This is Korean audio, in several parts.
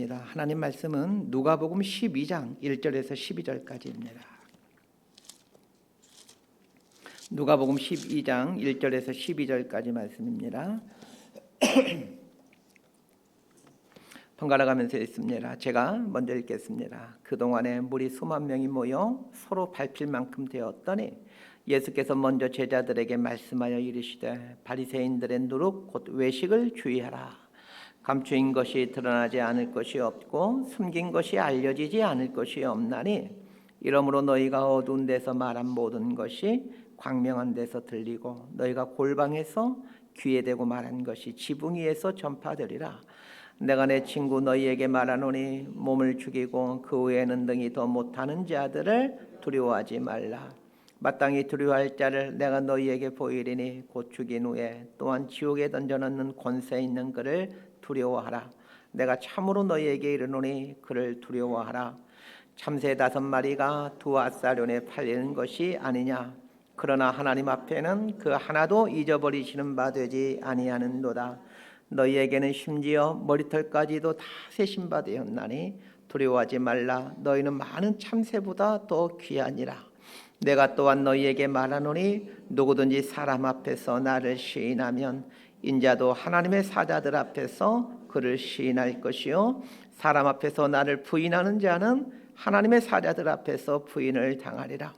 읽겠습니다. 하나님 말씀은 누가복음 12장 1절에서 12절까지입니다. 누가복음 12장 1절에서 12절까지 말씀입니다. 번갈아 가면서 읽습니다. 제가 먼저 읽겠습니다. 그동안에 무리 수만 명이 모여 서로 밟힐 만큼 되었더니 예수께서 먼저 제자들에게 말씀하여 이르시되 바리새인들의 누룩 곧 외식을 주의하라. 감추인 것이 드러나지 않을 것이 없고 숨긴 것이 알려지지 않을 것이 없나니 이러므로 너희가 어두운 데서 말한 모든 것이 광명한 데서 들리고 너희가 골방에서 귀에 대고 말한 것이 지붕 위에서 전파되리라. 내가 내 친구 너희에게 말하노니 몸을 죽이고 그 후에는 등이 더 못하는 자들을 두려워하지 말라. 마땅히 두려워할 자를 내가 너희에게 보이리니 곧 죽인 후에 또한 지옥에 던져넣는 권세 있는 그를 두려워하라. 내가 참으로 너희에게 이르노니 그를 두려워하라. 참새 5마리가 두 앗사련에 팔리는 것이 아니냐. 그러나 하나님 앞에는 그 하나도 잊어버리시는 바 되지 아니하는도다. 너희에게는 심지어 머리털까지도 다 세신 바 되었나니 두려워하지 말라. 너희는 많은 참새보다 더 귀하니라. 내가 또한 너희에게 말하노니 누구든지 사람 앞에서 나를 시인하면 인자도 하나님의 사자들 앞에서 그를 시인할 것이요 사람 앞에서 나를 부인하는 자는 하나님의 사자들 앞에서 부인을 당하리라.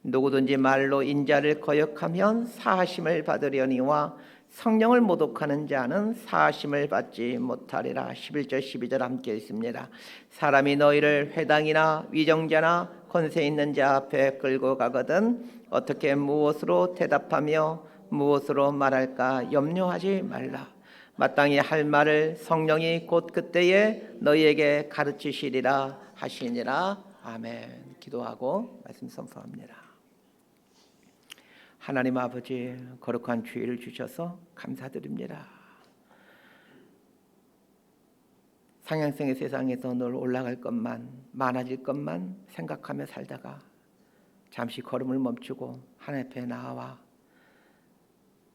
누구든지 말로 인자를 거역하면 사하심을 받으려니와 성령을 모독하는 자는 사하심을 받지 못하리라. 11절 12절 함께 있습니다. 사람이 너희를 회당이나 위정자나 권세 있는 자 앞에 끌고 가거든 어떻게 무엇으로 대답하며 무엇으로 말할까 염려하지 말라. 마땅히 할 말을 성령이 곧 그때에 너희에게 가르치시리라 하시니라. 아멘. 기도하고 말씀 선포합니다. 하나님 아버지, 거룩한 주의를 주셔서 감사드립니다. 상향성의 세상에서 늘 올라갈 것만, 많아질 것만 생각하며 살다가 잠시 걸음을 멈추고 하나님 앞에 나와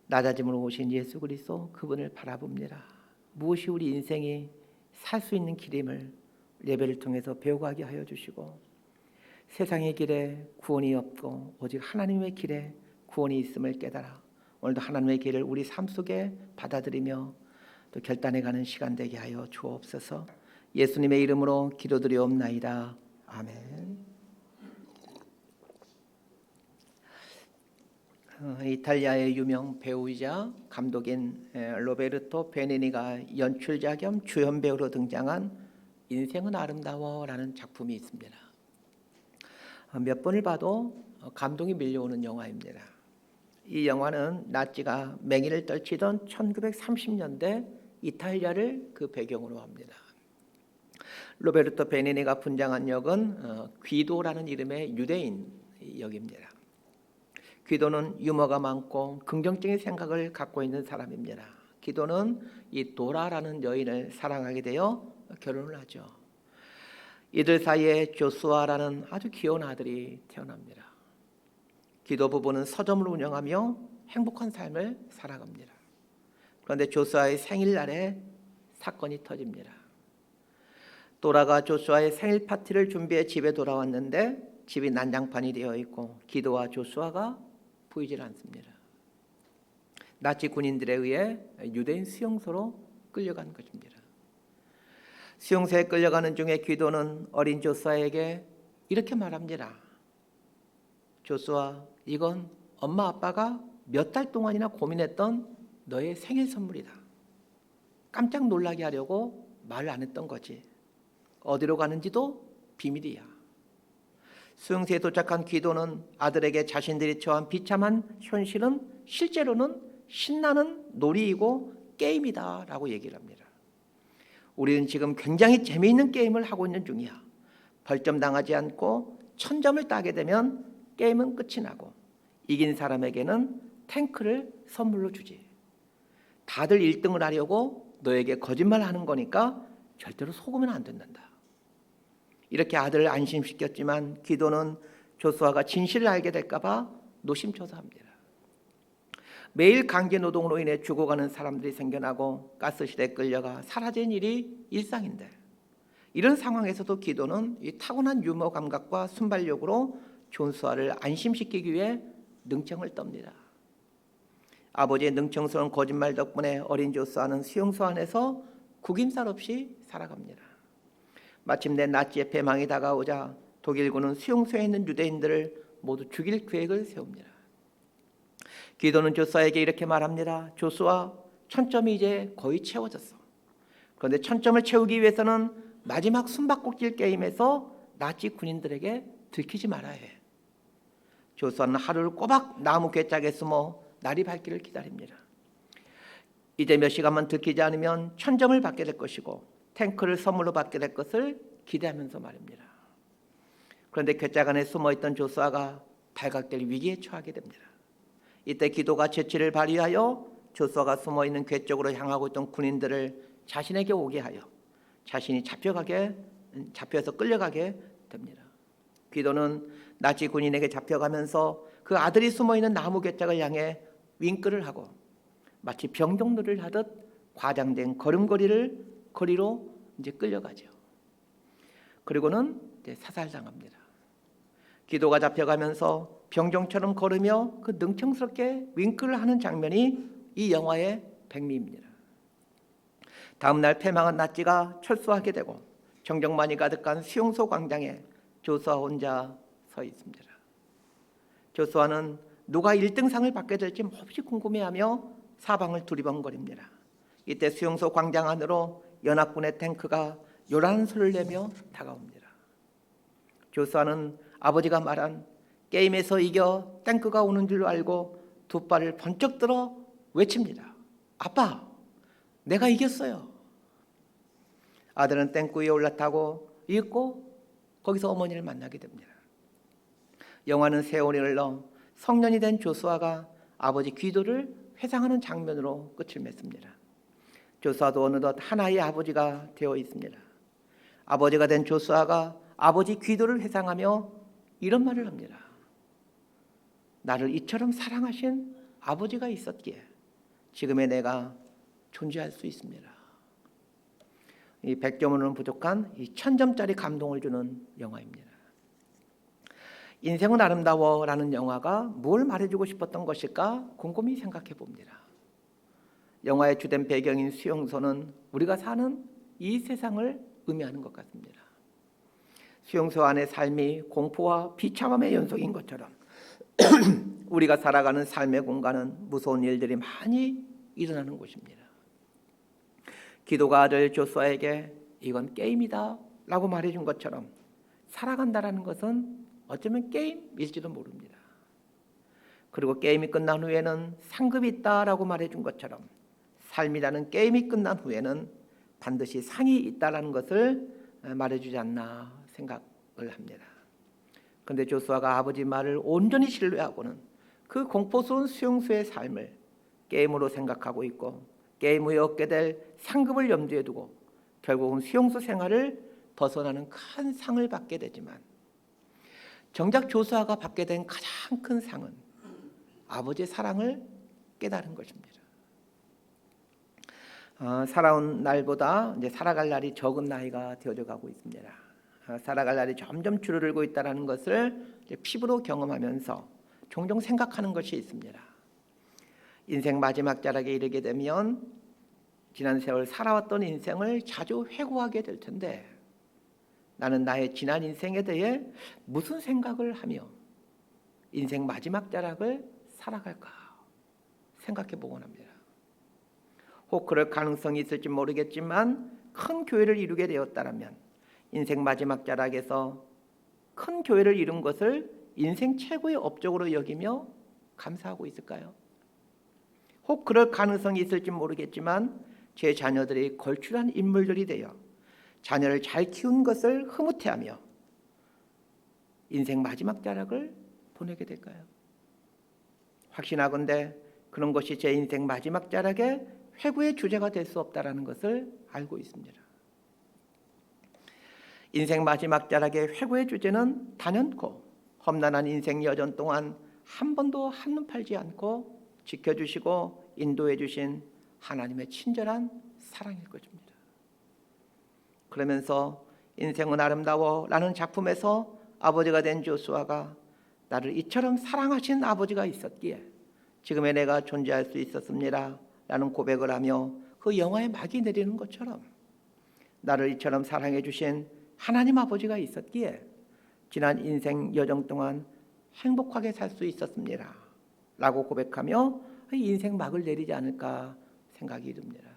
낮아짐으로 오신 예수 그리스도 그분을 바라봅니다. 무엇이 우리 인생이 살 수 있는 길임을 예배를 통해서 배워가게 하여 주시고 세상의 길에 구원이 없고 오직 하나님의 길에 구원이 있음을 깨달아 오늘도 하나님의 길을 우리 삶 속에 받아들이며 또 결단해가는 시간 되게 하여 주옵소서. 예수님의 이름으로 기도드리옵나이다. 아멘. 이탈리아의 유명 배우이자 감독인 로베르토 베니니가 연출자 겸 주연 배우로 등장한 인생은 아름다워라는 작품이 있습니다. 몇 번을 봐도 감동이 밀려오는 영화입니다. 이 영화는 나치가 맹위를 떨치던 1930년대 이탈리아를 그 배경으로 합니다. 로베르토 베니니가 분장한 역은 귀도라는 이름의 유대인 역입니다. 귀도는 유머가 많고 긍정적인 생각을 갖고 있는 사람입니다. 귀도는 이 도라라는 여인을 사랑하게 되어 결혼을 하죠. 이들 사이에 조수아라는 아주 귀여운 아들이 태어납니다. 귀도 부부는 서점을 운영하며 행복한 삶을 살아갑니다. 그런데 조수아의 생일날에 사건이 터집니다. 도라가 조수아의 생일 파티를 준비해 집에 돌아왔는데 집이 난장판이 되어 있고 귀도와 조수아가 보이질 않습니다. 나치 군인들에 의해 유대인 수용소로 끌려간 것입니다. 수용소에 끌려가는 중에 귀도는 어린 조수아에게 이렇게 말합니다. 조수아, 이건 엄마 아빠가 몇 달 동안이나 고민했던 너의 생일 선물이다. 깜짝 놀라게 하려고 말을 안 했던 거지. 어디로 가는지도 비밀이야. 수용소에 도착한 귀도는 아들에게 자신들이 처한 비참한 현실은 실제로는 신나는 놀이이고 게임이다 라고 얘기를 합니다. 우리는 지금 굉장히 재미있는 게임을 하고 있는 중이야. 벌점 당하지 않고 1000점을 따게 되면 게임은 끝이 나고 이긴 사람에게는 탱크를 선물로 주지. 다들 1등을 하려고 너에게 거짓말하는 거니까 절대로 속으면 안 된다. 이렇게 아들을 안심시켰지만 귀도는 조수아가 진실을 알게 될까 봐 노심초사합니다. 매일 강제노동으로 인해 죽어가는 사람들이 생겨나고 가스실에 끌려가 사라진 일이 일상인데 이런 상황에서도 기도는 이 타고난 유머 감각과 순발력으로 조수아를 안심시키기 위해 능청을 떱니다. 아버지의 능청스러운 거짓말 덕분에 어린 조수아는 수용소 안에서 구김살 없이 살아갑니다. 마침내 나치의 패망이 다가오자 독일군은 수용소에 있는 유대인들을 모두 죽일 계획을 세웁니다. 기도는 조수아에게 이렇게 말합니다. 조수아, 1000점이 이제 거의 채워졌어. 그런데 1000점을 채우기 위해서는 마지막 숨바꼭질 게임에서 나치 군인들에게 들키지 말아야 해. 조수아는 하루를 꼬박 나무 괴짝에 숨어 날이 밝기를 기다립니다. 이제 몇 시간만 들키지 않으면 1000점을 받게 될 것이고 탱크를 선물로 받게 될 것을 기대하면서 말입니다. 그런데 괴짝 안에 숨어있던 조수아가 발각될 위기에 처하게 됩니다. 이때 기도가 재치를 발휘하여 조수아가 숨어있는 괴 쪽으로 향하고 있던 군인들을 자신에게 오게 하여 자신이 잡혀서 끌려가게 됩니다. 기도는 나치 군인에게 잡혀가면서 그 아들이 숨어있는 나무 괴짝을 향해 윙크를 하고 마치 병정놀이를 하듯 과장된 거리로 이제 끌려가죠. 그리고는 이제 사살당합니다. 기도가 잡혀가면서 병정처럼 걸으며 그 능청스럽게 윙크를 하는 장면이 이 영화의 백미입니다. 다음 날 패망한 나치가 철수하게 되고 정적만이 가득한 수용소 광장에 조수아 혼자 서 있습니다. 조수아는 누가 1등상을 받게 될지 몹시 궁금해하며 사방을 두리번거립니다. 이때 수용소 광장 안으로 연합군의 탱크가 요란한 소리를 내며 다가옵니다. 조수아는 아버지가 말한 게임에서 이겨 탱크가 오는 줄 알고 두 발을 번쩍 들어 외칩니다. 아빠, 내가 이겼어요. 아들은 탱크 위에 올라타고 있고 거기서 어머니를 만나게 됩니다. 영화는 세월이 흘러 성년이 된 조수아가 아버지 귀도를 회상하는 장면으로 끝을 맺습니다. 조수아도 어느덧 하나의 아버지가 되어 있습니다. 아버지가 된 조수아가 아버지 귀도를 회상하며 이런 말을 합니다. 나를 이처럼 사랑하신 아버지가 있었기에 지금의 내가 존재할 수 있습니다. 이 100점으로는 부족한 이 1000점짜리 감동을 주는 영화입니다. 인생은 아름다워라는 영화가 뭘 말해주고 싶었던 것일까 곰곰이 생각해 봅니다. 영화의 주된 배경인 수용소는 우리가 사는 이 세상을 의미하는 것 같습니다. 수용소 안의 삶이 공포와 비참함의 연속인 것처럼 우리가 살아가는 삶의 공간은 무서운 일들이 많이 일어나는 곳입니다. 기도가 아들 조수아에게 이건 게임이다 라고 말해준 것처럼 살아간다라는 것은 어쩌면 게임일지도 모릅니다. 그리고 게임이 끝난 후에는 상급이 있다라고 말해준 것처럼 삶이라는 게임이 끝난 후에는 반드시 상이 있다라는 것을 말해주지 않나 생각을 합니다. 그런데 조수아가 아버지 말을 온전히 신뢰하고는 그 공포스러운 수용소의 삶을 게임으로 생각하고 있고 게임 후에 얻게 될 상급을 염두에 두고 결국은 수용소 생활을 벗어나는 큰 상을 받게 되지만 정작 조수아가 받게 된 가장 큰 상은 아버지의 사랑을 깨달은 것입니다. 살아온 날보다 이제 살아갈 날이 적은 나이가 되어져 가고 있습니다. 살아갈 날이 점점 줄어들고 있다는 것을 피부로 경험하면서 종종 생각하는 것이 있습니다. 인생 마지막 자락에 이르게 되면 지난 세월 살아왔던 인생을 자주 회고하게 될 텐데 나는 나의 지난 인생에 대해 무슨 생각을 하며 인생 마지막 자락을 살아갈까 생각해 보곤 합니다. 혹 그럴 가능성이 있을지 모르겠지만 큰 교회를 이루게 되었다면 인생 마지막 자락에서 큰 교회를 이룬 것을 인생 최고의 업적으로 여기며 감사하고 있을까요? 혹 그럴 가능성이 있을지 모르겠지만 제 자녀들이 걸출한 인물들이 되어 자녀를 잘 키운 것을 흐뭇해하며 인생 마지막 자락을 보내게 될까요? 확신하건대 그런 것이 제 인생 마지막 자락의 회고의 주제가 될 수 없다는 것을 알고 있습니다. 인생 마지막 자락의 회고의 주제는 단연코 험난한 인생 여정 동안 한 번도 한눈 팔지 않고 지켜주시고 인도해 주신 하나님의 친절한 사랑일 것입니다. 그러면서 인생은 아름다워 라는 작품에서 아버지가 된 조수아가 나를 이처럼 사랑하신 아버지가 있었기에 지금의 내가 존재할 수 있었습니다 라는 고백을 하며 그 영화에 막이 내리는 것처럼 나를 이처럼 사랑해 주신 하나님 아버지가 있었기에 지난 인생 여정 동안 행복하게 살 수 있었습니다 라고 고백하며 인생 막을 내리지 않을까 생각이 듭니다.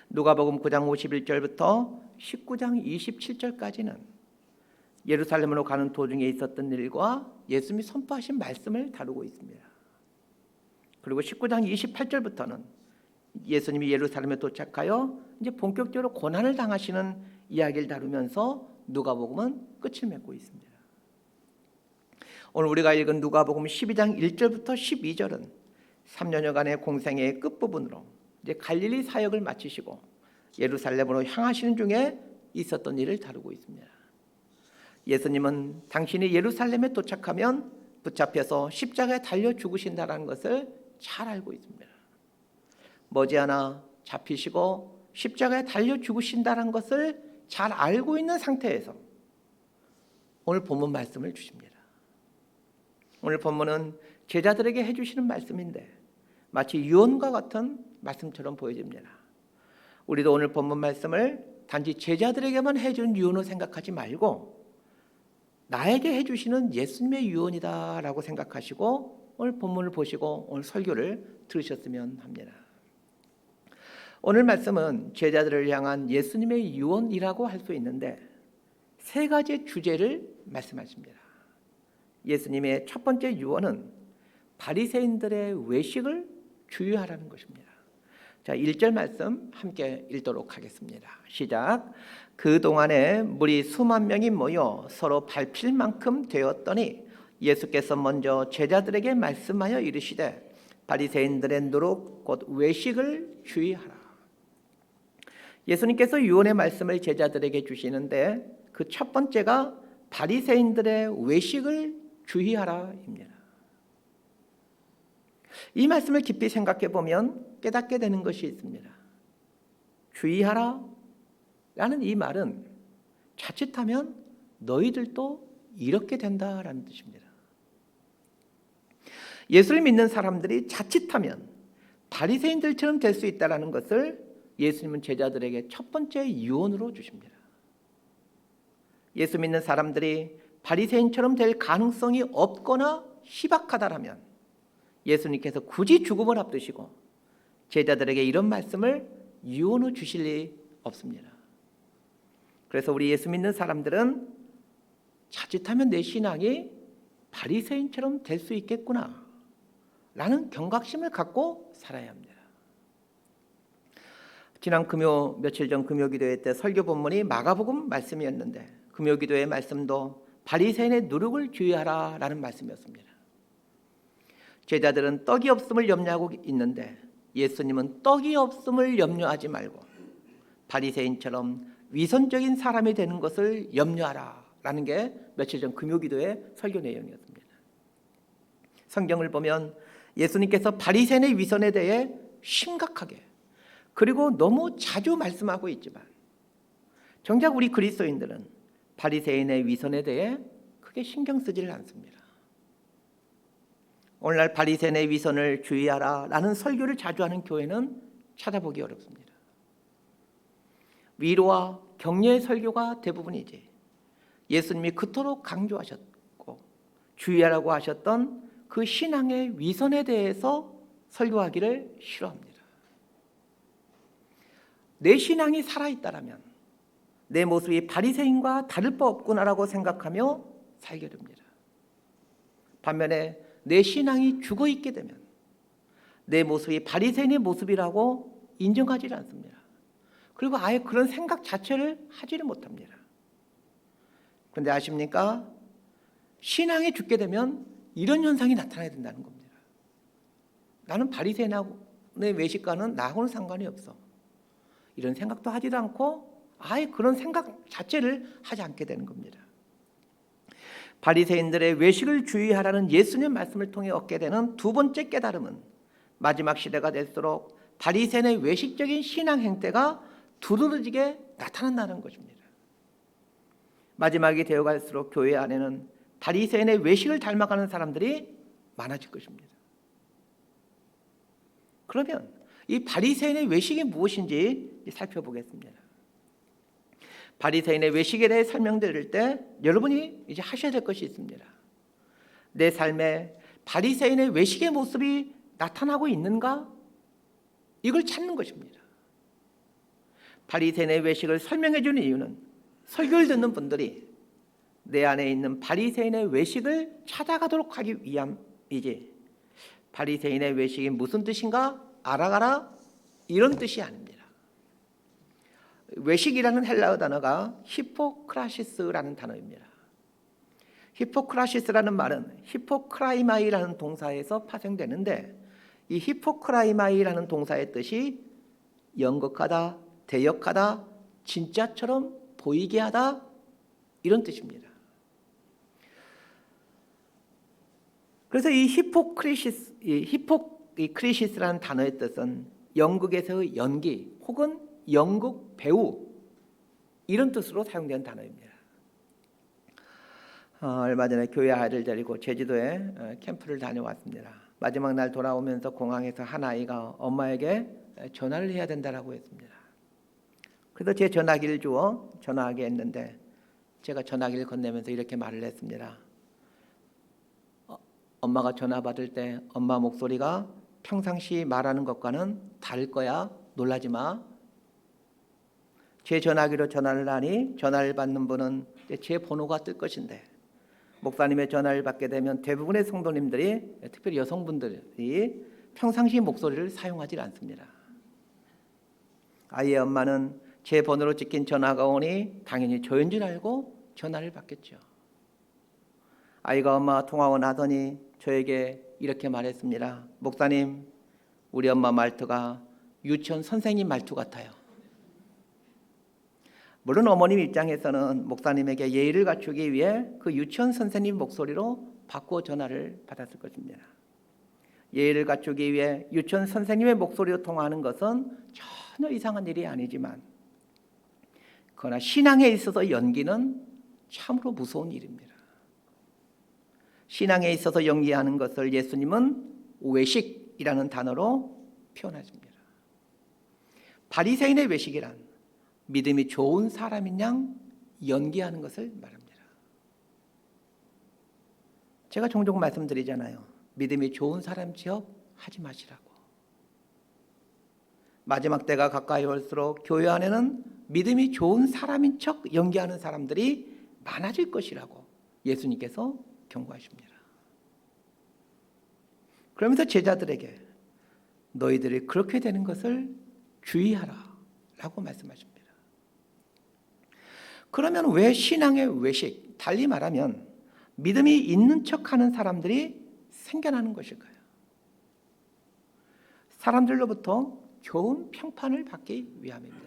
누가복음 9장 51절부터 19장 27절까지는 예루살렘으로 가는 도중에 있었던 일과 예수님이 선포하신 말씀을 다루고 있습니다. 그리고 19장 28절부터는 예수님이 예루살렘에 도착하여 이제 본격적으로 고난을 당하시는 이야기를 다루면서 누가복음은 끝을 맺고 있습니다. 오늘 우리가 읽은 누가복음 12장 1절부터 12절은 3년여간의 공생의 끝부분으로 이제 갈릴리 사역을 마치시고 예루살렘으로 향하시는 중에 있었던 일을 다루고 있습니다. 예수님은 당신이 예루살렘에 도착하면 붙잡혀서 십자가에 달려 죽으신다는 것을 잘 알고 있습니다. 머지않아 잡히시고 십자가에 달려 죽으신다는 것을 잘 알고 있는 상태에서 오늘 본문 말씀을 주십니다. 오늘 본문은 제자들에게 해주시는 말씀인데 마치 유언과 같은 말씀처럼 보여집니다. 우리도 오늘 본문 말씀을 단지 제자들에게만 해준 유언으로 생각하지 말고 나에게 해주시는 예수님의 유언이다라고 생각하시고 오늘 본문을 보시고 오늘 설교를 들으셨으면 합니다. 오늘 말씀은 제자들을 향한 예수님의 유언이라고 할 수 있는데 세 가지 주제를 말씀하십니다. 예수님의 첫 번째 유언은 바리새인들의 외식을 주의하라는 것입니다. 자, 1절 말씀 함께 읽도록 하겠습니다. 시작. 그동안에 무리 수만 명이 모여 서로 밟힐 만큼 되었더니 예수께서 먼저 제자들에게 말씀하여 이르시되 바리새인들의 누룩 곧 외식을 주의하라. 예수님께서 유언의 말씀을 제자들에게 주시는데 그 첫 번째가 바리새인들의 외식을 주의하라입니다. 이 말씀을 깊이 생각해 보면 깨닫게 되는 것이 있습니다. 주의하라 라는 이 말은 자칫하면 너희들도 이렇게 된다라는 뜻입니다. 예수를 믿는 사람들이 자칫하면 바리새인들처럼 될 수 있다는 것을 예수님은 제자들에게 첫 번째 유언으로 주십니다. 예수 믿는 사람들이 바리새인처럼 될 가능성이 없거나 희박하다라면 예수님께서 굳이 죽음을 앞두시고 제자들에게 이런 말씀을 유언으로 주실 리 없습니다. 그래서 우리 예수 믿는 사람들은 자칫하면 내 신앙이 바리새인처럼 될 수 있겠구나 라는 경각심을 갖고 살아야 합니다. 지난 며칠 전 금요기도회 때 설교 본문이 마가복음 말씀이었는데 금요기도회 말씀도 바리새인의 누룩을 주의하라 라는 말씀이었습니다. 제자들은 떡이 없음을 염려하고 있는데 예수님은 떡이 없음을 염려하지 말고 바리새인처럼 위선적인 사람이 되는 것을 염려하라 라는 게 며칠 전 금요기도의 설교 내용이었습니다. 성경을 보면 예수님께서 바리새인의 위선에 대해 심각하게 그리고 너무 자주 말씀하고 있지만 정작 우리 그리스도인들은 바리새인의 위선에 대해 크게 신경 쓰지를 않습니다. 오늘날 바리새인의 위선을 주의하라 라는 설교를 자주 하는 교회는 찾아보기 어렵습니다. 위로와 격려의 설교가 대부분이지 예수님이 그토록 강조하셨고 주의하라고 하셨던 그 신앙의 위선에 대해서 설교하기를 싫어합니다. 내 신앙이 살아있다라면 내 모습이 바리새인과 다를 바 없구나라고 생각하며 살게 됩니다. 반면에 내 신앙이 죽어있게 되면 내 모습이 바리새인의 모습이라고 인정하지 않습니다. 그리고 아예 그런 생각 자체를 하지를 못합니다. 그런데 아십니까? 신앙이 죽게 되면 이런 현상이 나타나야 된다는 겁니다. 나는 바리새인의 외식과는 나하고는 상관이 없어. 이런 생각도 하지도 않고 아예 그런 생각 자체를 하지 않게 되는 겁니다. 바리새인들의 외식을 주의하라는 예수님의 말씀을 통해 얻게 되는 두 번째 깨달음은 마지막 시대가 될수록 바리새인의 외식적인 신앙 행태가 두드러지게 나타난다는 것입니다. 마지막이 되어갈수록 교회 안에는 바리새인의 외식을 닮아가는 사람들이 많아질 것입니다. 그러면 이 바리새인의 외식이 무엇인지 살펴보겠습니다. 바리새인의 외식에 대해 설명드릴 때 여러분이 이제 하셔야 될 것이 있습니다. 내 삶에 바리새인의 외식의 모습이 나타나고 있는가? 이걸 찾는 것입니다. 바리새인의 외식을 설명해 주는 이유는 설교를 듣는 분들이 내 안에 있는 바리새인의 외식을 찾아가도록 하기 위함이지, 바리새인의 외식이 무슨 뜻인가 알아가라 이런 뜻이 아닙니다. 외식이라는 헬라어 단어가 히포크라시스라는 단어입니다. 히포크라시스라는 말은 히포크라이마이라는 동사에서 파생되는데, 이 히포크라이마이라는 동사의 뜻이 연극하다, 대역하다, 진짜처럼 보이게 하다, 이런 뜻입니다. 그래서 이 히포크리시스라는 단어의 뜻은 연극에서의 연기 혹은 연극 배우, 이런 뜻으로 사용된 단어입니다. 얼마 전에 교회 아이를 데리고 제주도에 캠프를 다녀왔습니다. 마지막 날 돌아오면서 공항에서 한 아이가 엄마에게 전화를 해야 된다라고 했습니다. 그래서 제 전화기를 주어 전화하게 했는데, 제가 전화기를 건네면서 이렇게 말을 했습니다. 엄마가 전화 받을 때 엄마 목소리가 평상시 말하는 것과는 다를 거야. 놀라지 마. 제 전화기로 전화를 하니 전화를 받는 분은 제 번호가 뜰 것인데, 목사님의 전화를 받게 되면 대부분의 성도님들이, 특별히 여성분들이 평상시 목소리를 사용하지 않습니다. 아이의 엄마는 제 번호로 찍힌 전화가 오니 당연히 저인 줄 알고 전화를 받겠죠. 아이가 엄마 통화하고 나더니 저에게 이렇게 말했습니다. 목사님, 우리 엄마 말투가 유치원 선생님 말투 같아요. 물론 어머님 입장에서는 목사님에게 예의를 갖추기 위해 그 유치원 선생님 목소리로 바꾸어 전화를 받았을 것입니다. 예의를 갖추기 위해 유치원 선생님의 목소리로 통화하는 것은 전혀 이상한 일이 아니지만, 그러나 신앙에 있어서 연기는 참으로 무서운 일입니다. 신앙에 있어서 연기하는 것을 예수님은 외식이라는 단어로 표현하십니다. 바리새인의 외식이란 믿음이 좋은 사람인 양 연기하는 것을 말합니다. 제가 종종 말씀드리잖아요. 믿음이 좋은 사람 취업 하지 마시라고. 마지막 때가 가까이 올수록 교회 안에는 믿음이 좋은 사람인 척 연기하는 사람들이 많아질 것이라고 예수님께서 경고하십니다. 그러면서 제자들에게 너희들이 그렇게 되는 것을 주의하라 라고 말씀하십니다. 그러면 왜 신앙의 외식, 달리 말하면 믿음이 있는 척하는 사람들이 생겨나는 것일까요? 사람들로부터 좋은 평판을 받기 위함입니다.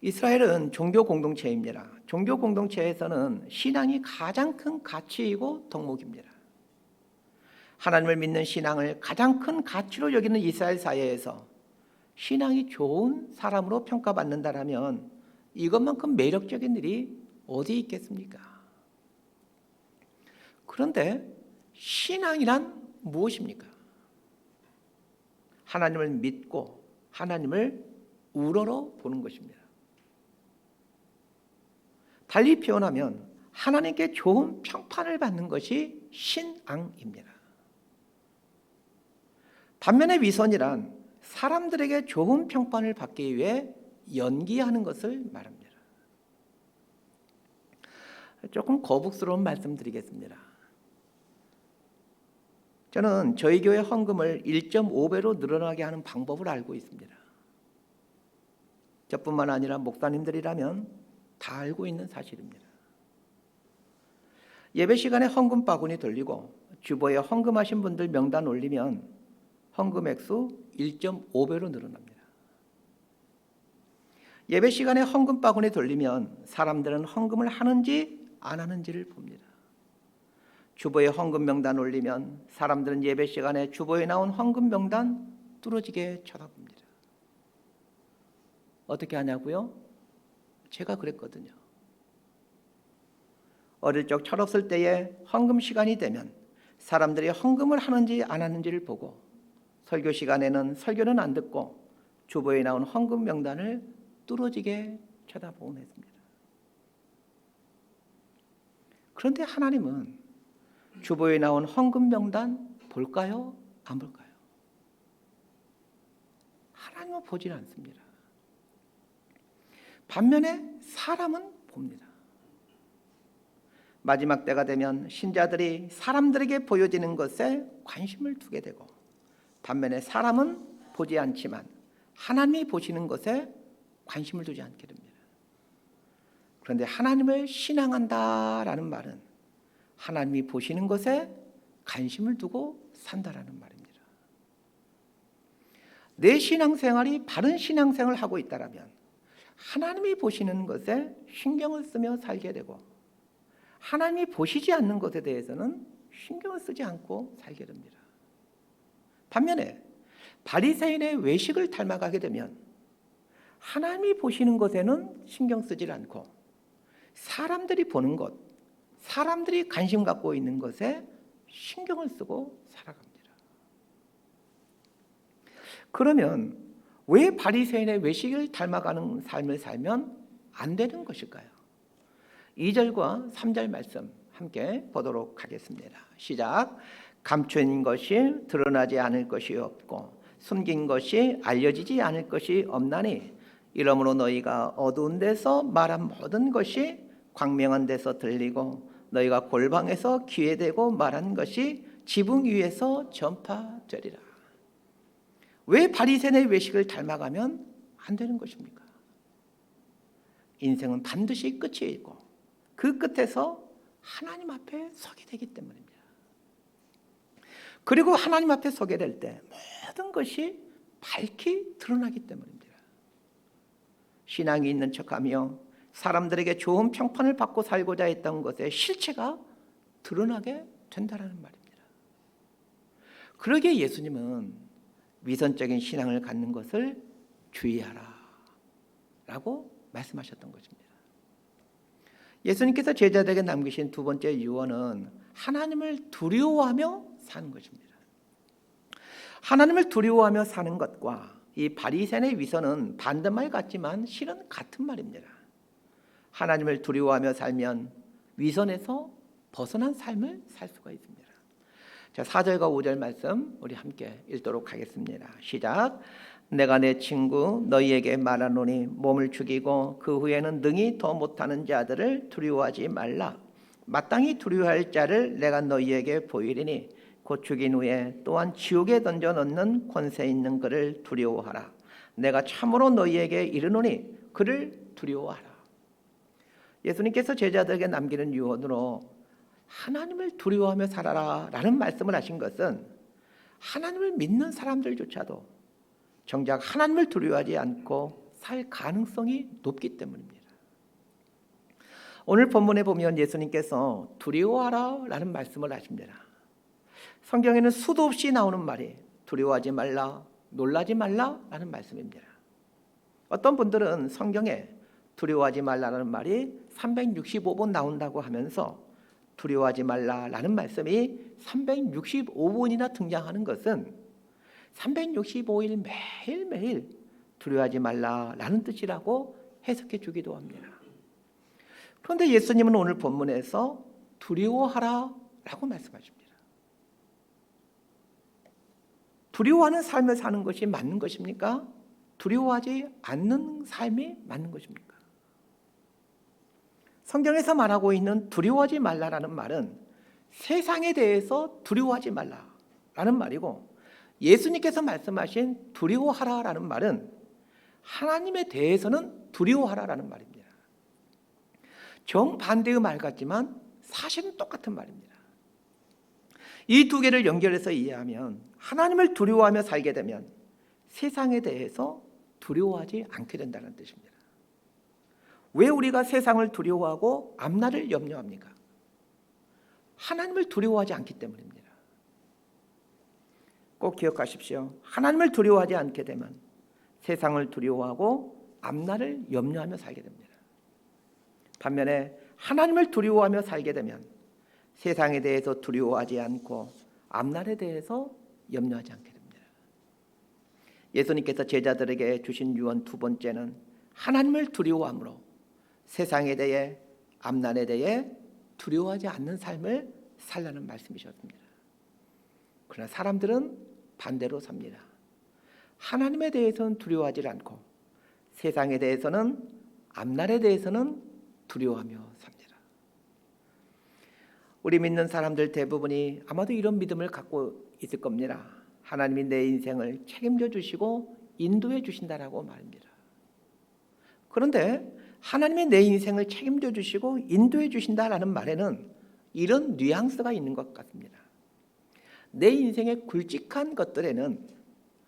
이스라엘은 종교 공동체입니다. 종교 공동체에서는 신앙이 가장 큰 가치이고 덕목입니다. 하나님을 믿는 신앙을 가장 큰 가치로 여기는 이스라엘 사회에서 신앙이 좋은 사람으로 평가받는다라면 이것만큼 매력적인 일이 어디 있겠습니까? 그런데 신앙이란 무엇입니까? 하나님을 믿고 하나님을 우러러 보는 것입니다. 달리 표현하면 하나님께 좋은 평판을 받는 것이 신앙입니다. 반면에 위선이란 사람들에게 좋은 평판을 받기 위해 연기하는 것을 말합니다. 조금 거북스러운 말씀드리겠습니다. 저는 저희 교회 헌금을 1.5배로 늘어나게 하는 방법을 알고 있습니다. 저뿐만 아니라 목사님들이라면 다 알고 있는 사실입니다. 예배 시간에 헌금 바구니 돌리고 주보에 헌금하신 분들 명단 올리면 헌금 액수 1.5배로 늘어납니다. 예배 시간에 헌금 바구니 돌리면 사람들은 헌금을 하는지 안 하는지를 봅니다. 주보에 헌금 명단 올리면 사람들은 예배 시간에 주보에 나온 헌금 명단 뚫어지게 쳐다봅니다. 어떻게 하냐고요? 제가 그랬거든요. 어릴 적 철없을 때에 헌금 시간이 되면 사람들이 헌금을 하는지 안 하는지를 보고 설교 시간에는 설교는 안 듣고 주보에 나온 헌금 명단을 뚫어지게 쳐다보곤 했습니다. 그런데 하나님은 주보에 나온 헌금 명단 볼까요? 안 볼까요? 하나님은 보질 않습니다. 반면에 사람은 봅니다. 마지막 때가 되면 신자들이 사람들에게 보여지는 것에 관심을 두게 되고, 반면에 사람은 보지 않지만 하나님이 보시는 것에 관심을 두지 않게 됩니다. 그런데 하나님을 신앙한다라는 말은 하나님이 보시는 것에 관심을 두고 산다라는 말입니다. 내 신앙생활이 바른 신앙생활을 하고 있다면 하나님이 보시는 것에 신경을 쓰며 살게 되고, 하나님이 보시지 않는 것에 대해서는 신경을 쓰지 않고 살게 됩니다. 반면에 바리새인의 외식을 닮아가게 되면 하나님이 보시는 것에는 신경 쓰지 않고 사람들이 보는 것, 사람들이 관심 갖고 있는 것에 신경을 쓰고 살아갑니다. 그러면 왜 바리새인의 외식을 닮아가는 삶을 살면 안 되는 것일까요? 2절과 3절 말씀 함께 보도록 하겠습니다. 시작. 감춘 것이 드러나지 않을 것이 없고 숨긴 것이 알려지지 않을 것이 없나니, 이러므로 너희가 어두운 데서 말한 모든 것이 광명한 데서 들리고 너희가 골방에서 귀에 대고 말한 것이 지붕 위에서 전파되리라. 왜 바리새인의 외식을 닮아가면 안 되는 것입니까? 인생은 반드시 끝이 있고 그 끝에서 하나님 앞에 서게 되기 때문입니다. 그리고 하나님 앞에 서게 될 때 모든 것이 밝히 드러나기 때문입니다. 신앙이 있는 척하며 사람들에게 좋은 평판을 받고 살고자 했던 것의 실체가 드러나게 된다는 말입니다. 그러기에 예수님은 위선적인 신앙을 갖는 것을 주의하라 라고 말씀하셨던 것입니다. 예수님께서 제자들에게 남기신 두 번째 유언은 하나님을 두려워하며 사는 것입니다. 하나님을 두려워하며 사는 것과 이 바리새인의 위선은 반대말 같지만 실은 같은 말입니다. 하나님을 두려워하며 살면 위선에서 벗어난 삶을 살 수가 있습니다. 자, 4절과 5절 말씀 우리 함께 읽도록 하겠습니다. 시작. 내가 내 친구 너희에게 말하노니 몸을 죽이고 그 후에는 능히 더 못하는 자들을 두려워하지 말라. 마땅히 두려워할 자를 내가 너희에게 보이리니 곧 죽인 후에 또한 지옥에 던져 넣는 권세 있는 그를 두려워하라. 내가 참으로 너희에게 이르노니 그를 두려워하라. 예수님께서 제자들에게 남기는 유언으로 하나님을 두려워하며 살아라 라는 말씀을 하신 것은 하나님을 믿는 사람들조차도 정작 하나님을 두려워하지 않고 살 가능성이 높기 때문입니다. 오늘 본문에 보면 예수님께서 두려워하라 라는 말씀을 하십니다. 성경에는 수도 없이 나오는 말이 두려워하지 말라, 놀라지 말라 라는 말씀입니다. 어떤 분들은 성경에 두려워하지 말라는 말이 365번 나온다고 하면서 두려워하지 말라라는 말씀이 365번이나 등장하는 것은 365일 매일매일 두려워하지 말라라는 뜻이라고 해석해 주기도 합니다. 그런데 예수님은 오늘 본문에서 두려워하라라고 말씀하십니다. 두려워하는 삶을 사는 것이 맞는 것입니까? 두려워하지 않는 삶이 맞는 것입니까? 성경에서 말하고 있는 두려워하지 말라라는 말은 세상에 대해서 두려워하지 말라라는 말이고, 예수님께서 말씀하신 두려워하라라는 말은 하나님에 대해서는 두려워하라라는 말입니다. 정반대의 말 같지만 사실은 똑같은 말입니다. 이 두 개를 연결해서 이해하면 하나님을 두려워하며 살게 되면 세상에 대해서 두려워하지 않게 된다는 뜻입니다. 왜 우리가 세상을 두려워하고 앞날을 염려합니까? 하나님을 두려워하지 않기 때문입니다. 꼭 기억하십시오. 하나님을 두려워하지 않게 되면 세상을 두려워하고 앞날을 염려하며 살게 됩니다. 반면에 하나님을 두려워하며 살게 되면 세상에 대해서 두려워하지 않고 앞날에 대해서 염려하지 않게 됩니다. 예수님께서 제자들에게 주신 유언 두 번째는 하나님을 두려워함으로 세상에 대해 앞날에 대해 두려워하지 않는 삶을 살라는 말씀이셨습니다. 그러나 사람들은 반대로 삽니다. 하나님에 대해서는 두려워하지 않고 세상에 대해서는 앞날에 대해서는 두려워하며 삽니다. 우리 믿는 사람들 대부분이 아마도 이런 믿음을 갖고 있을 겁니다. 하나님이 내 인생을 책임져 주시고 인도해 주신다라고 말입니다. 그런데 하나님이 내 인생을 책임져 주시고 인도해 주신다라는 말에는 이런 뉘앙스가 있는 것 같습니다. 내 인생의 굵직한 것들에는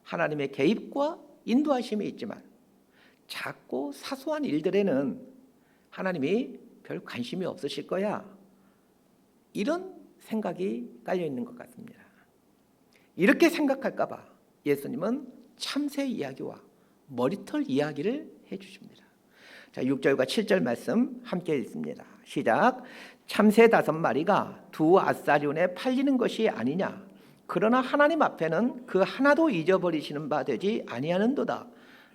하나님의 개입과 인도하심이 있지만 작고 사소한 일들에는 하나님이 별 관심이 없으실 거야, 이런 생각이 깔려 있는 것 같습니다. 이렇게 생각할까 봐 예수님은 참새 이야기와 머리털 이야기를 해주십니다. 자, 6절과 7절 말씀 함께 읽습니다. 시작. 참새 5마리가 두 아사리온에 팔리는 것이 아니냐. 그러나 하나님 앞에는 그 하나도 잊어버리시는 바 되지 아니하는도다.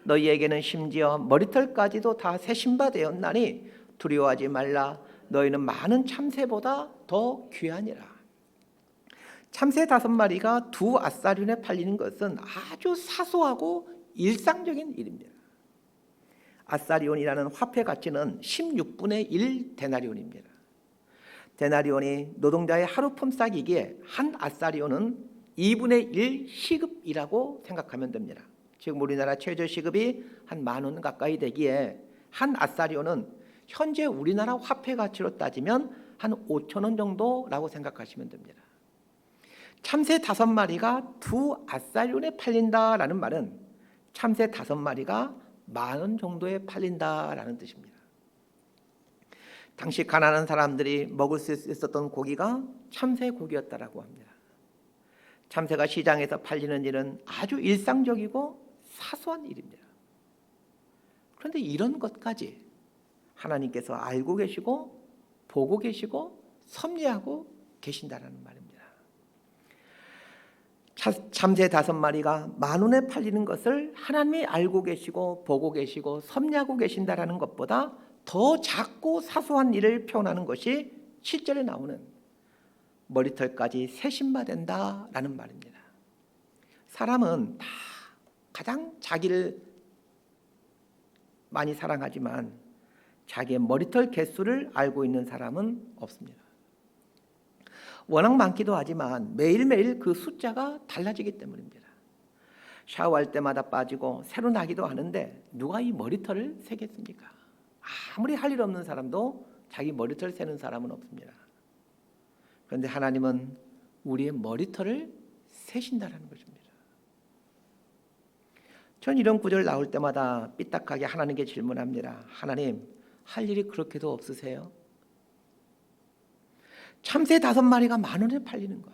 너희에게는 심지어 머리털까지도 다 세신 바 되었나니 두려워하지 말라. 너희는 많은 참새보다 더 귀하니라. 참새 5마리가 두 아사리온에 팔리는 것은 아주 사소하고 일상적인 일입니다. 아사리온이라는 화폐 가치는 16분의 1 데나리온입니다. 데나리온이 노동자의 하루 품삯이기에 한 아사리온은 2분의 1 시급이라고 생각하면 됩니다. 지금 우리나라 최저 시급이 한 10,000원 가까이 되기에 한 아사리온은 현재 우리나라 화폐 가치로 따지면 한 5,000원 정도라고 생각하시면 됩니다. 참새 5마리가 두 아사리온에 팔린다라는 말은 참새 5마리가 10,000원 정도에 팔린다라는 뜻입니다. 당시 가난한 사람들이 먹을 수 있었던 고기가 참새 고기였다라고 합니다. 참새가 시장에서 팔리는 일은 아주 일상적이고 사소한 일입니다. 그런데 이런 것까지 하나님께서 알고 계시고 보고 계시고 섭리하고 계신다라는 말입니다. 참새 5마리가 10,000원에 팔리는 것을 하나님이 알고 계시고 보고 계시고 섭리하고 계신다라는 것보다 더 작고 사소한 일을 표현하는 것이 7절에 나오는 머리털까지 세신 바 된다라는 말입니다. 사람은 다 가장 자기를 많이 사랑하지만 자기의 머리털 개수를 알고 있는 사람은 없습니다. 워낙 많기도 하지만 매일매일 그 숫자가 달라지기 때문입니다. 샤워할 때마다 빠지고 새로 나기도 하는데 누가 이 머리털을 세겠습니까? 아무리 할 일 없는 사람도 자기 머리털 세는 사람은 없습니다. 그런데 하나님은 우리의 머리털을 세신다라는 것입니다. 전 이런 구절 나올 때마다 삐딱하게 하나님께 질문합니다. 하나님, 할 일이 그렇게도 없으세요? 참새 5마리가 10,000원에 팔리는 것,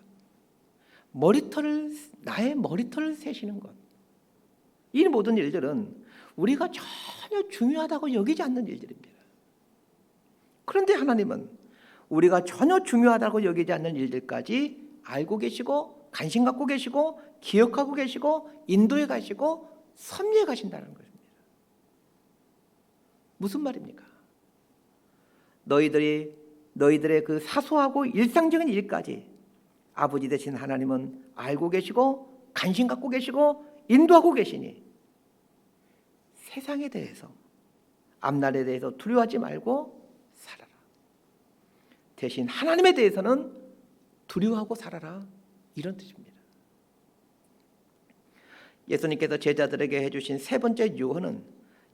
나의 머리털을 세시는 것, 이 모든 일들은 우리가 전혀 중요하다고 여기지 않는 일들입니다. 그런데 하나님은 우리가 전혀 중요하다고 여기지 않는 일들까지 알고 계시고 관심 갖고 계시고 기억하고 계시고 인도해 가시고 섭리해 가신다는 것입니다. 무슨 말입니까? 너희들의 그 사소하고 일상적인 일까지 아버지 되신 하나님은 알고 계시고 관심 갖고 계시고 인도하고 계시니 세상에 대해서 앞날에 대해서 두려워하지 말고 살아라. 대신 하나님에 대해서는 두려워하고 살아라, 이런 뜻입니다. 예수님께서 제자들에게 해주신 세 번째 유언은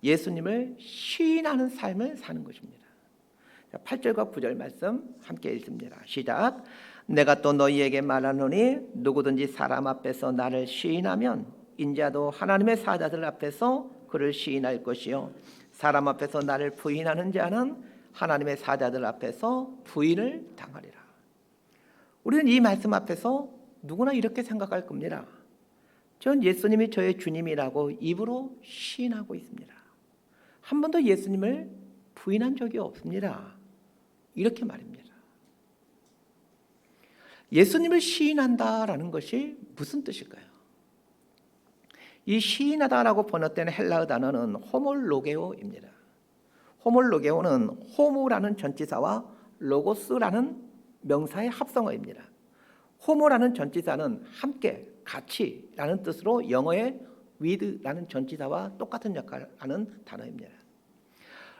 예수님을 시인하는 삶을 사는 것입니다. 8절과 9절 말씀 함께 읽습니다. 시작. 내가 또 너희에게 말하노니 누구든지 사람 앞에서 나를 시인하면 인자도 하나님의 사자들 앞에서 그를 시인할 것이요 사람 앞에서 나를 부인하는 자는 하나님의 사자들 앞에서 부인을 당하리라. 우리는 이 말씀 앞에서 누구나 이렇게 생각할 겁니다. 전 예수님이 저의 주님이라고 입으로 시인하고 있습니다. 한 번도 예수님을 부인한 적이 없습니다. 이렇게 말입니다. 예수님을 시인한다라는 것이 무슨 뜻일까요? 이 시인하다라고 번역되는 헬라어 단어는 호몰로게오입니다. 호몰로게오는 호모라는 전치사와 로고스라는 명사의 합성어입니다. 호모라는 전치사는 함께, 같이라는 뜻으로 영어의 with라는 전치사와 똑같은 역할을 하는 단어입니다.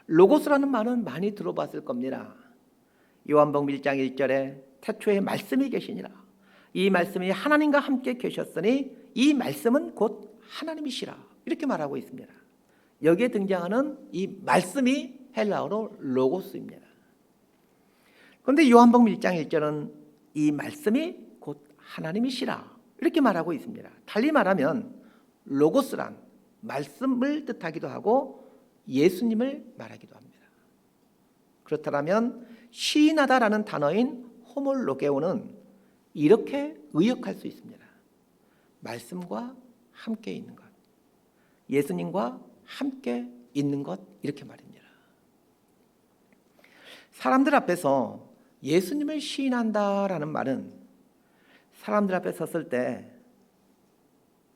로고스라는 말은 많이 들어봤을 겁니다. 요한복음 1장 1절에 태초에 말씀이 계시니라. 이 말씀이 하나님과 함께 계셨으니 이 말씀은 곧 하나님이시라. 이렇게 말하고 있습니다. 여기에 등장하는 이 말씀이 헬라어로 로고스입니다. 그런데 요한복음 1장 1절은 이 말씀이 곧 하나님이시라. 이렇게 말하고 있습니다. 달리 말하면 로고스란 말씀을 뜻하기도 하고 예수님을 말하기도 합니다. 그렇다면 시인하다라는 단어인 호몰로게오는 이렇게 의역할 수 있습니다. 말씀과 함께 있는 것, 예수님과 함께 있는 것, 이렇게 말입니다. 사람들 앞에서 예수님을 시인한다라는 말은 사람들 앞에 섰을 때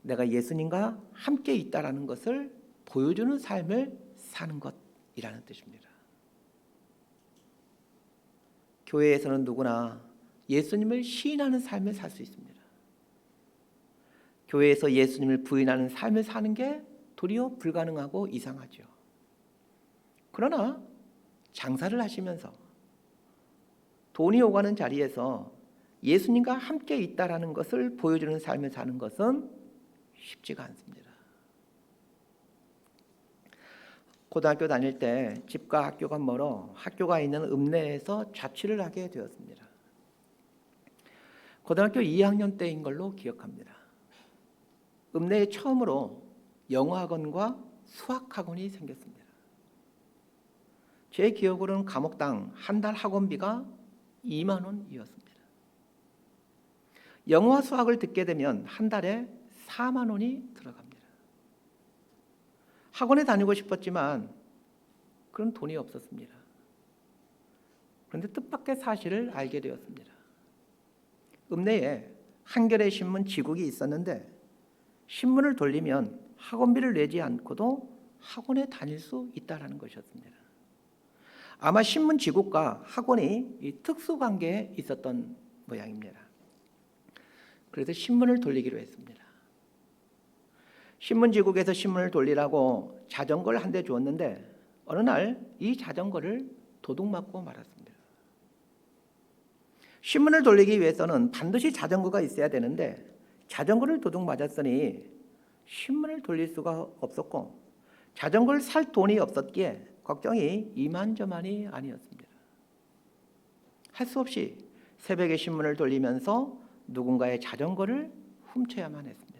내가 예수님과 함께 있다라는 것을 보여주는 삶을 사는 것이라는 뜻입니다. 교회에서는 누구나 예수님을 시인하는 삶을 살 수 있습니다. 교회에서 예수님을 부인하는 삶을 사는 게 도리어 불가능하고 이상하죠. 그러나 장사를 하시면서 돈이 오가는 자리에서 예수님과 함께 있다라는 것을 보여주는 삶을 사는 것은 쉽지가 않습니다. 고등학교 다닐 때 집과 학교가 멀어 학교가 있는 읍내에서 자취를 하게 되었습니다. 고등학교 2학년 때인 걸로 기억합니다. 읍내에 처음으로 영어학원과 수학학원이 생겼습니다. 제 기억으로는 과목당 한 달 학원비가 2만 원이었습니다. 영어와 수학을 듣게 되면 한 달에 4만 원이 들어갑니다. 학원에 다니고 싶었지만 그런 돈이 없었습니다. 그런데 뜻밖의 사실을 알게 되었습니다. 읍내에 한겨레 신문 지국이 있었는데 신문을 돌리면 학원비를 내지 않고도 학원에 다닐 수 있다는 것이었습니다. 아마 신문 지국과 학원이 특수관계에 있었던 모양입니다. 그래서 신문을 돌리기로 했습니다. 신문지국에서 신문을 돌리라고 자전거를 한 대 주었는데 어느 날 이 자전거를 도둑맞고 말았습니다. 신문을 돌리기 위해서는 반드시 자전거가 있어야 되는데 자전거를 도둑맞았으니 신문을 돌릴 수가 없었고 자전거를 살 돈이 없었기에 걱정이 이만저만이 아니었습니다. 할 수 없이 새벽에 신문을 돌리면서 누군가의 자전거를 훔쳐야만 했습니다.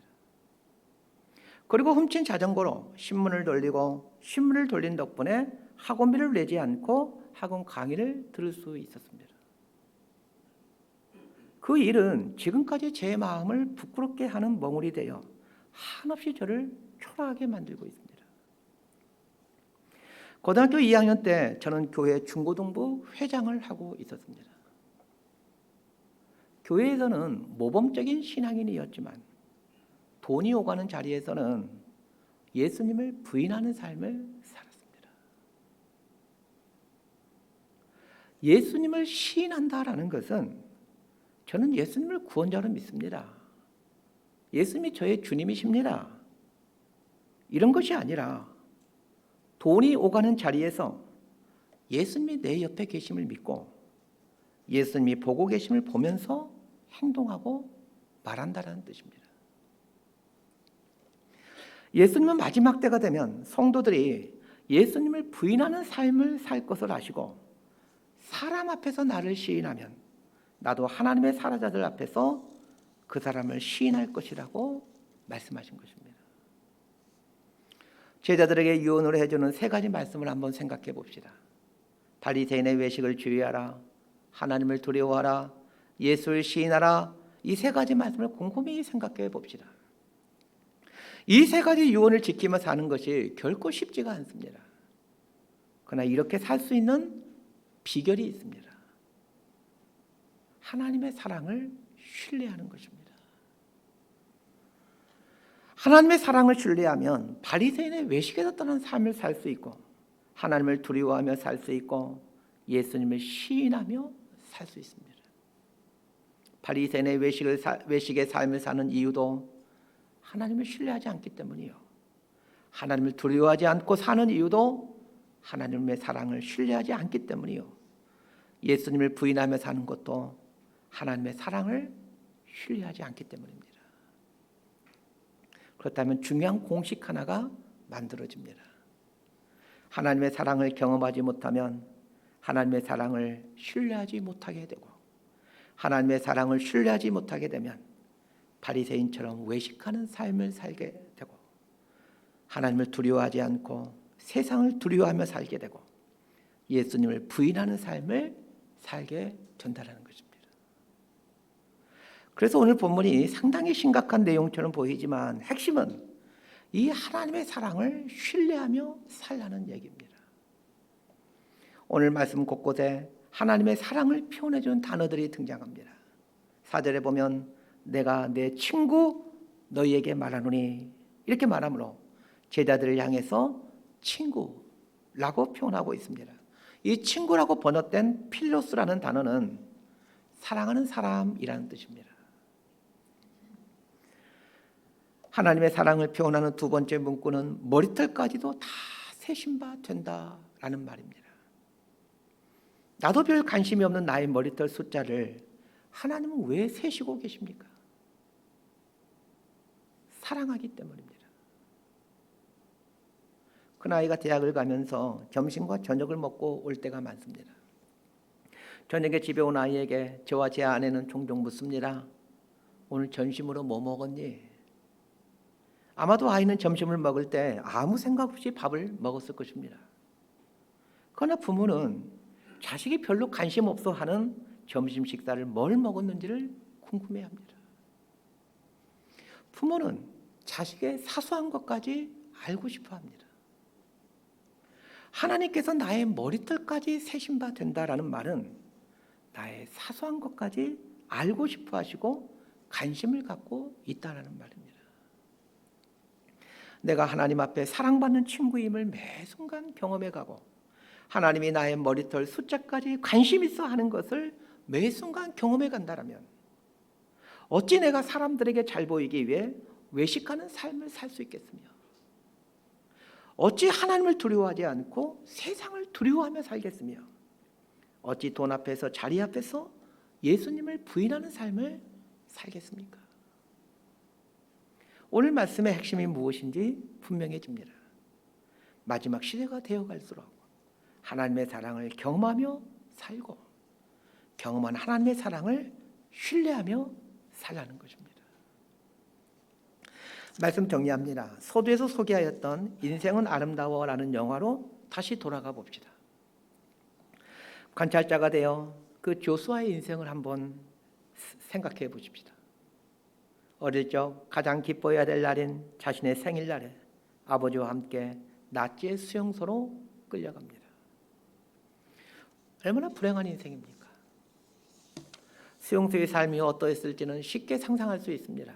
그리고 훔친 자전거로 신문을 돌리고 신문을 돌린 덕분에 학원비를 내지 않고 학원 강의를 들을 수 있었습니다. 그 일은 지금까지 제 마음을 부끄럽게 하는 멍울이 되어 한없이 저를 초라하게 만들고 있습니다. 고등학교 2학년 때 저는 교회 중고등부 회장을 하고 있었습니다. 교회에서는 모범적인 신앙인이었지만 돈이 오가는 자리에서는 예수님을 부인하는 삶을 살았습니다. 예수님을 시인한다라는 것은 저는 예수님을 구원자로 믿습니다. 예수님이 저의 주님이십니다. 이런 것이 아니라 돈이 오가는 자리에서 예수님이 내 옆에 계심을 믿고 예수님이 보고 계심을 보면서 행동하고 말한다는 뜻입니다. 예수님은 마지막 때가 되면 성도들이 예수님을 부인하는 삶을 살 것을 아시고 사람 앞에서 나를 시인하면 나도 하나님의 사라자들 앞에서 그 사람을 시인할 것이라고 말씀하신 것입니다. 제자들에게 유언을 해주는 세 가지 말씀을 한번 생각해 봅시다. 바리새인의 외식을 주의하라, 하나님을 두려워하라, 예수를 시인하라. 이 세 가지 말씀을 곰곰이 생각해 봅시다. 이 세 가지 유언을 지키며 사는 것이 결코 쉽지가 않습니다. 그러나 이렇게 살 수 있는 비결이 있습니다. 하나님의 사랑을 신뢰하는 것입니다. 하나님의 사랑을 신뢰하면 바리새인의 외식에서 떠난 삶을 살 수 있고, 하나님을 두려워하며 살 수 있고, 예수님을 시인하며 살 수 있습니다. 바리새인의 외식의 삶을 사는 이유도 하나님을 신뢰하지 않기 때문이요, 하나님을 두려워하지 않고 사는 이유도 하나님의 사랑을 신뢰하지 않기 때문이요, 예수님을 부인하며 사는 것도 하나님의 사랑을 신뢰하지 않기 때문입니다. 그렇다면 중요한 공식 하나가 만들어집니다. 하나님의 사랑을 경험하지 못하면 하나님의 사랑을 신뢰하지 못하게 되고, 하나님의 사랑을 신뢰하지 못하게 되면 바리새인처럼 외식하는 삶을 살게 되고, 하나님을 두려워하지 않고 세상을 두려워하며 살게 되고, 예수님을 부인하는 삶을 살게 된다는 것입니다. 그래서 오늘 본문이 상당히 심각한 내용처럼 보이지만 핵심은 이 하나님의 사랑을 신뢰하며 살라는 얘기입니다. 오늘 말씀 곳곳에 하나님의 사랑을 표현해 주는 단어들이 등장합니다. 4절에 보면 내가 내 친구 너희에게 말하노니, 이렇게 말하므로 제자들을 향해서 친구라고 표현하고 있습니다. 이 친구라고 번역된 필로스라는 단어는 사랑하는 사람이라는 뜻입니다. 하나님의 사랑을 표현하는 두 번째 문구는 머리털까지도 다 세신 바 된다라는 말입니다. 나도 별 관심이 없는 나의 머리털 숫자를 하나님은 왜 세시고 계십니까? 사랑하기 때문입니다. 그 나이가 대학을 가면서 점심과 저녁을 먹고 올 때가 많습니다. 저녁에 집에 온 아이에게 저와 제 아내는 종종 묻습니다. 오늘 점심으로 뭐 먹었니? 아마도 아이는 점심을 먹을 때 아무 생각 없이 밥을 먹었을 것입니다. 그러나 부모는 자식이 별로 관심 없어 하는 점심 식사를 뭘 먹었는지를 궁금해합니다. 부모는 자식의 사소한 것까지 알고 싶어 합니다. 하나님께서 나의 머리털까지 세신 바 된다라는 말은 나의 사소한 것까지 알고 싶어 하시고 관심을 갖고 있다는 말입니다. 내가 하나님 앞에 사랑받는 친구임을 매 순간 경험해 가고, 하나님이 나의 머리털 숫자까지 관심 있어 하는 것을 매 순간 경험해 간다면 어찌 내가 사람들에게 잘 보이기 위해 외식하는 삶을 살 수 있겠으며, 어찌 하나님을 두려워하지 않고 세상을 두려워하며 살겠으며, 어찌 돈 앞에서 자리 앞에서 예수님을 부인하는 삶을 살겠습니까? 오늘 말씀의 핵심이 무엇인지 분명해집니다. 마지막 시대가 되어갈수록 하나님의 사랑을 경험하며 살고, 경험한 하나님의 사랑을 신뢰하며 살라는 것입니다. 말씀 정리합니다. 서두에서 소개하였던 인생은 아름다워라는 영화로 다시 돌아가 봅시다. 관찰자가 되어 그 조수아의 인생을 한번 생각해 보십시다. 어릴 적 가장 기뻐해야 될 날인 자신의 생일날에 아버지와 함께 나치의 수용소로 끌려갑니다. 얼마나 불행한 인생입니까? 수용소의 삶이 어떠했을지는 쉽게 상상할 수 있습니다.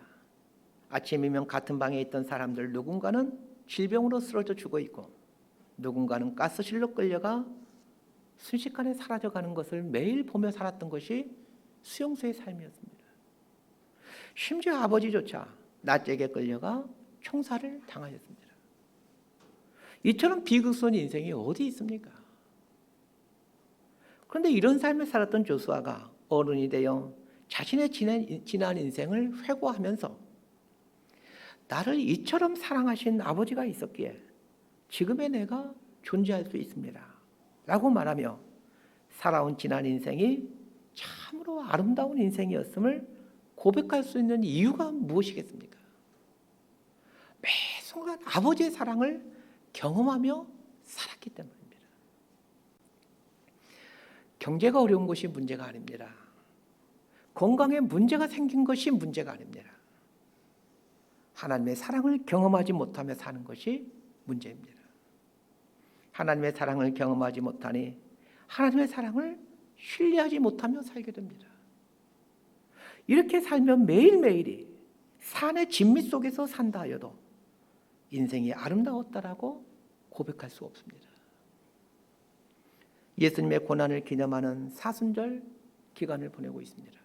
아침이면 같은 방에 있던 사람들 누군가는 질병으로 쓰러져 죽어 있고, 누군가는 가스실로 끌려가 순식간에 사라져가는 것을 매일 보며 살았던 것이 수용소의 삶이었습니다. 심지어 아버지조차 낯에게 끌려가 총살을 당하였습니다. 이처럼 비극스러운 인생이 어디 있습니까? 그런데 이런 삶을 살았던 조수아가 어른이 되어 자신의 지난 인생을 회고하면서 나를 이처럼 사랑하신 아버지가 있었기에 지금의 내가 존재할 수 있습니다 라고 말하며 살아온 지난 인생이 참으로 아름다운 인생이었음을 고백할 수 있는 이유가 무엇이겠습니까? 매 순간 아버지의 사랑을 경험하며 살았기 때문입니다. 경제가 어려운 것이 문제가 아닙니다. 건강에 문제가 생긴 것이 문제가 아닙니다. 하나님의 사랑을 경험하지 못하며 사는 것이 문제입니다. 하나님의 사랑을 경험하지 못하니 하나님의 사랑을 신뢰하지 못하며 살게 됩니다. 이렇게 살면 매일매일이 산의 진미 속에서 산다 하여도 인생이 아름다웠다라고 고백할 수 없습니다. 예수님의 고난을 기념하는 사순절 기간을 보내고 있습니다.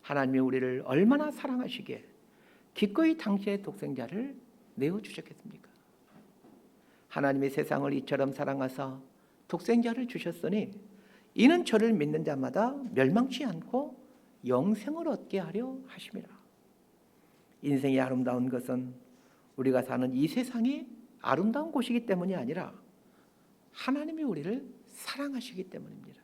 하나님이 우리를 얼마나 사랑하시기에 기꺼이 당시의 독생자를 내어주셨겠습니까? 하나님이 세상을 이처럼 사랑하사 독생자를 주셨으니 이는 저를 믿는 자마다 멸망치 않고 영생을 얻게 하려 하심이라. 인생이 아름다운 것은 우리가 사는 이 세상이 아름다운 곳이기 때문이 아니라 하나님이 우리를 사랑하시기 때문입니다.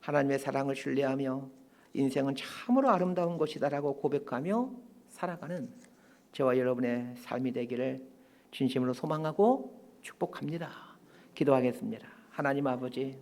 하나님의 사랑을 신뢰하며 인생은 참으로 아름다운 것이다라고 고백하며 살아가는 저와 여러분의 삶이 되기를 진심으로 소망하고 축복합니다. 기도하겠습니다. 하나님 아버지,